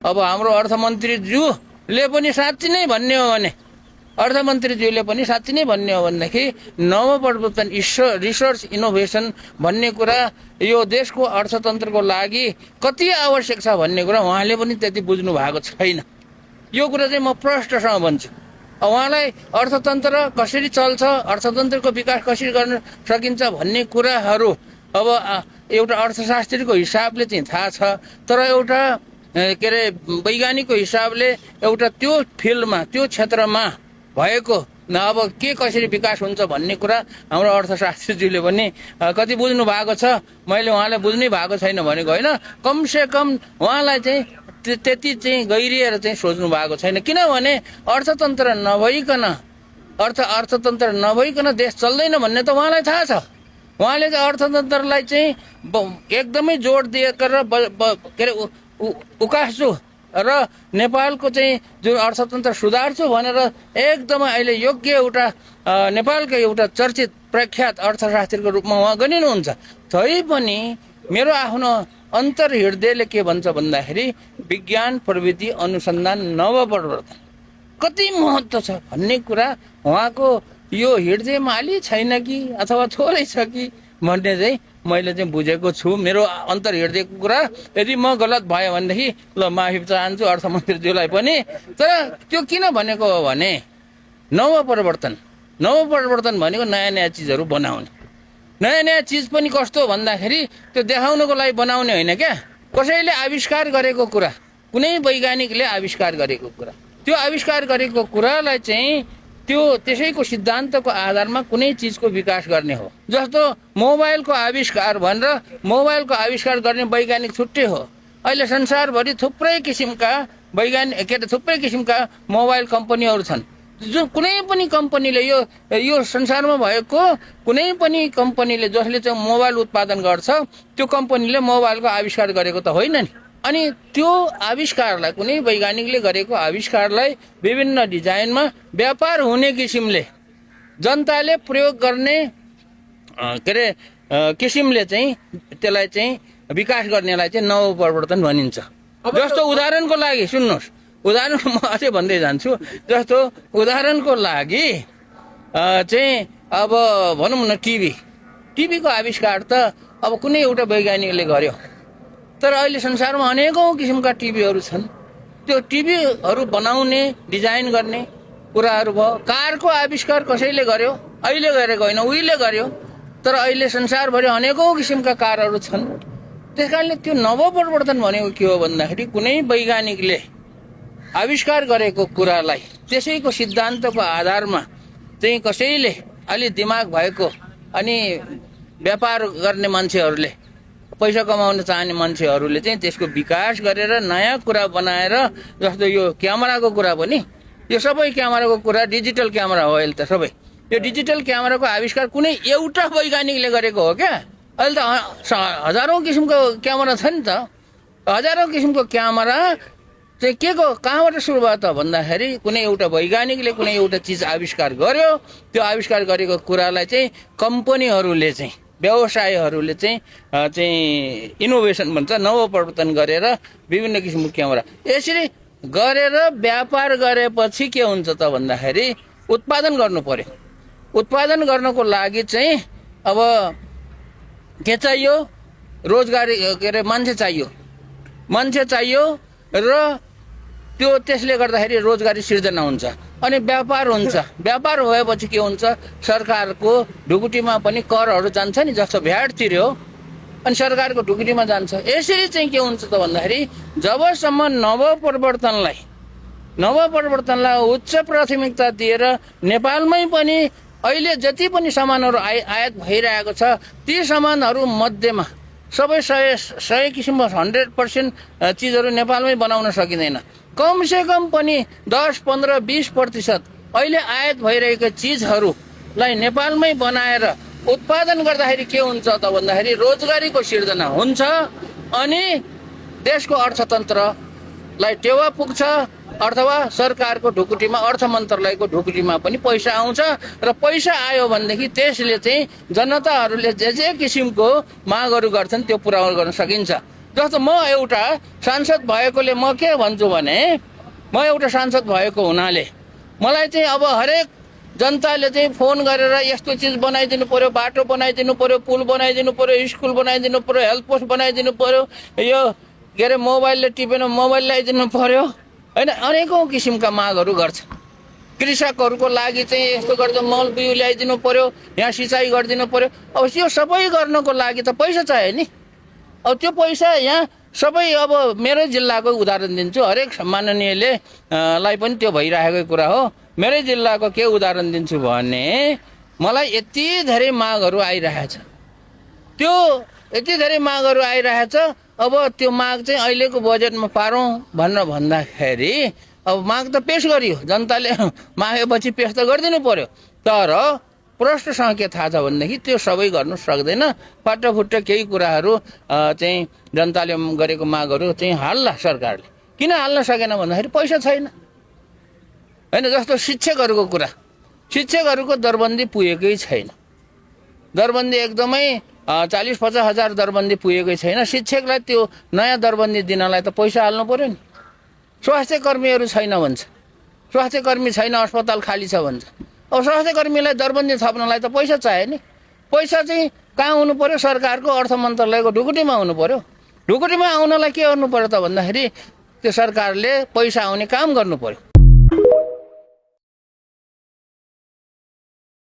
अब हाम्रो अर्थमन्त्रीज्यूले पनि साँच्ची नै भन्ने हो भने अर्थमन्त्रीज्यूले पनि साँच्ची नै भन्ने हो भनेदेखि नवप्रवर्तन रिसर्च इनोभेसन भन्ने कुरा यो देशको अर्थतन्त्रको लागि कति आवश्यक छ भन्ने कुरा उहाँले पनि त्यति बुझ्नु भएको छैन। यो कुरा चाहिँ म प्रष्टसँग भन्छु। उहाँलाई अर्थतन्त्र कसरी चल्छ, अर्थतन्त्रको विकास कसरी गर्न सकिन्छ भन्ने कुराहरू अब एउटा अर्थशास्त्रीको हिसाबले चाहिँ थाहा छ, तर एउटा के अरे वैज्ञानिकको हिसाबले एउटा त्यो फिल्डमा त्यो क्षेत्रमा भएको अब के कसरी विकास हुन्छ भन्ने कुरा हाम्रो अर्थशास्त्रीज्यूले पनि कति बुझ्नु भएको छ। मैले उहाँलाई बुझ्नै भएको छैन भनेको होइन, कमसेकम उहाँलाई चाहिँ त्यति चाहिँ गहिरिएर चाहिँ सोच्नु भएको छैन। किनभने अर्थतन्त्र नभइकन देश चल्दैन भन्ने त उहाँलाई थाहा छ। उहाँले चाहिँ अर्थतन्त्रलाई चाहिँ एकदमै जोड दिएर के अरे उकास्छु र नेपालको चाहिँ जुन अर्थतन्त्र सुधार्छु भनेर एकदमै अहिले योग्य एउटा नेपालकै एउटा चर्चित प्रख्यात अर्थशास्त्रीको रूपमा उहाँ गनिनुहुन्छ। तैपनि मेरो आफ्नो अन्तर्हृदयले के भन्छ भन्दाखेरि विज्ञान प्रविधि अनुसन्धान नवप्रवर्तन कति महत्त्व छ भन्ने कुरा उहाँको यो हृदयमा अलि छैन कि अथवा थोरै छ कि भन्ने चाहिँ मैले चाहिँ बुझेको छु। मेरो अन्तर्हृदयको कुरा यदि म गलत भयो भनेदेखि ल माफी चाहन्छु अर्थमन्त्रीज्यूलाई पनि। तर त्यो किन भनेको हो भने नवप्रवर्तन भनेको नयाँ नयाँ चिजहरू बनाउने। नयाँ नयाँ चिज पनि कस्तो भन्दाखेरि त्यो देखाउनको लागि बनाउने होइन क्या, कसैले आविष्कार गरेको कुरा, कुनै वैज्ञानिकले आविष्कार गरेको कुरा, त्यो आविष्कार गरेको कुरालाई चाहिँ त्यो त्यसैको सिद्धान्तको आधारमा कुनै चिजको विकास गर्ने हो। जस्तो मोबाइलको आविष्कार भनेर मोबाइलको आविष्कार गर्ने वैज्ञानिक छुट्टै हो। अहिले संसारभरि थुप्रै किसिमका थुप्रै किसिमका मोबाइल कम्पनीहरू छन्। जो कुनै पनि कम्पनीले यो संसारमा भएको कुनै पनि कम्पनीले जसले चाहिँ मोबाइल उत्पादन गर्छ त्यो कम्पनीले मोबाइलको आविष्कार गरेको त होइन नि। अनि त्यो आविष्कारलाई कुनै वैज्ञानिकले गरेको आविष्कारलाई विभिन्न डिजाइनमा व्यापार हुने किसिमले जनताले प्रयोग गर्ने के अरे किसिमले चाहिँ त्यसलाई चाहिँ विकास गर्नेलाई चाहिँ नवप्रवर्तन भनिन्छ। जस्तो उदाहरणको लागि सुन्नुहोस्, उदाहरण म अझै भन्दै जान्छु। जस्तो उदाहरणको लागि चाहिँ अब भनौँ न टिभीको आविष्कार त अब कुनै एउटा वैज्ञानिकले गर्यो, तर अहिले संसारमा अनेकौँ किसिमका टिभीहरू छन्। त्यो टिभीहरू बनाउने डिजाइन गर्ने कुराहरू भयो। कारको आविष्कार कसैले गर्यो, अहिले गरेको होइन, उहिले गर्यो, तर अहिले संसारभरि अनेकौँ किसिमका कारहरू छन्। त्यस कारणले त्यो नवप्रवर्तन भनेको के हो भन्दाखेरि कुनै वैज्ञानिकले आविष्कार गरेको कुरालाई त्यसैको सिद्धान्तको आधारमा चाहिँ कसैले अलि दिमाग भएको अनि व्यापार गर्ने मान्छेहरूले, पैसा कमाउन चाहने मान्छेहरूले चाहिँ त्यसको विकास गरेर नयाँ कुरा बनाएर, जस्तो यो क्यामेराको कुरा पनि, यो सबै क्यामेराको कुरा डिजिटल क्यामेरा हो। अहिले त सबै यो डिजिटल क्यामेराको आविष्कार कुनै एउटा वैज्ञानिकले गरेको हो क्या। अहिले त हजारौँ किसिमको क्यामेरा छ नि त। हजारौँ किसिमको क्यामेरा चाहिँ के को कहाँबाट सुरु भयो त भन्दाखेरि कुनै एउटा वैज्ञानिकले कुनै एउटा चिज आविष्कार गर्यो। त्यो आविष्कार गरेको कुरालाई चाहिँ कम्पनीहरूले चाहिँ व्यवसायहरूले चाहिँ इनोभेसन भन्छ, नवप्रवर्तन गरेर विभिन्न किसिमको क्यामेरा यसरी गरेर व्यापार गरेपछि के हुन्छ त भन्दाखेरि उत्पादन गर्नु पर्यो। उत्पादन गर्नको लागि चाहिँ अब के चाहियो, रोजगारी के अरे मान्छे चाहियो र त्यसले गर्दाखेरि रोजगारी सिर्जना हुन्छ अनि व्यापार हुन्छ। व्यापार भएपछि के हुन्छ, सरकारको ढुकुटीमा पनि करहरू जान्छ नि, जस्तो भ्याट तिर्यो अनि सरकारको ढुकुटीमा जान्छ। यसरी चाहिँ के हुन्छ त भन्दाखेरि जबसम्म नवप्रवर्तनलाई उच्च प्राथमिकता दिएर नेपालमै पनि अहिले जति पनि सामानहरू आयात भइरहेको छ ती सामानहरू मध्येमा सबै 100 किसिमको 100% चिजहरू नेपालमै बनाउन सकिँदैन। कमसेकम पनि 10-15-20% अहिले आयात भइरहेका चिजहरूलाई नेपालमै बनाएर उत्पादन गर्दाखेरि के हुन्छ त भन्दाखेरि रोजगारीको सिर्जना हुन्छ अनि देशको अर्थतन्त्रलाई टेवा पुग्छ अथवा सरकारको ढुकुटीमा, अर्थ मन्त्रालयको ढुकुटीमा पनि पैसा आउँछ र पैसा आयो भनेदेखि त्यसले चाहिँ जनताहरूले जे किसिमको मागहरू गर्छन् त्यो पुरा गर्न सकिन्छ। जस्तो म एउटा सांसद भएकोले म के भन्छु भने म एउटा सांसद भएको हुनाले मलाई चाहिँ अब हरेक जनताले चाहिँ फोन गरेर यस्तो चिज बनाइदिनु पर्यो, बाटो बनाइदिनु पर्यो, पुल बनाइदिनु पर्यो, स्कुल बनाइदिनु पर्यो, हेल्थ पोस्ट बनाइदिनु पर्यो, यो के अरे मोबाइलले टिपेर मोबाइल ल्याइदिनु पर्यो होइन, अनेकौँ किसिमका मागहरू गर्छ। कृषकहरूको लागि चाहिँ यस्तो गर्दा मल बिउ ल्याइदिनु पर्यो, यहाँ सिँचाइ गरिदिनु पर्यो। अब यो सबै गर्नको लागि त पैसा चाहियो नि। अब त्यो पैसा यहाँ सबै, अब मेरै जिल्लाको उदाहरण दिन्छु, हरेक माननीयले लाई पनि त्यो भइरहेको कुरा हो। मेरै जिल्लाको के उदाहरण दिन्छु भने मलाई यति धेरै मागहरू आइरहेछ, त्यो यति धेरै मागहरू आइरहेछ। अब त्यो माग चाहिँ अहिलेको बजेटमा पारौँ भनेर भन्दाखेरि अब माग त पेस गरियो, जनताले मागेपछि पेस त गरिदिनु पर्यो। तर प्रश्नसँग के थाहा छ भनेदेखि त्यो सबै गर्नु सक्दैन। फाटाफुट्टा केही कुराहरू चाहिँ जनताले गरेको मागहरू चाहिँ हाल्ला सरकारले। किन हाल्न सकेन भन्दाखेरि पैसा छैन होइन। जस्तो शिक्षकहरूको कुरा, शिक्षकहरूको दरबन्दी पुगेकै छैन। दरबन्दी एकदमै 40-50 हजार दरबन्दी पुगेकै छैन। शिक्षकलाई त्यो नयाँ दरबन्दी दिनलाई त पैसा हाल्नु पर्यो नि। स्वास्थ्य कर्मीहरू छैन भन्छ, स्वास्थ्य कर्मी छैन, अस्पताल खाली छ भन्छ। अब स्वास्थ्य कर्मीलाई दरबन्दी थप्नलाई त पैसा चाहियो नि। पैसा चाहिँ कहाँ हुनु पर्यो? सरकारको अर्थ मन्त्रालयको ढुकुटीमा हुनु पर्यो। ढुकुटीमा आउनलाई के गर्नु पर्यो त भन्दाखेरि त्यो सरकारले पैसा आउने काम गर्नु पर्यो।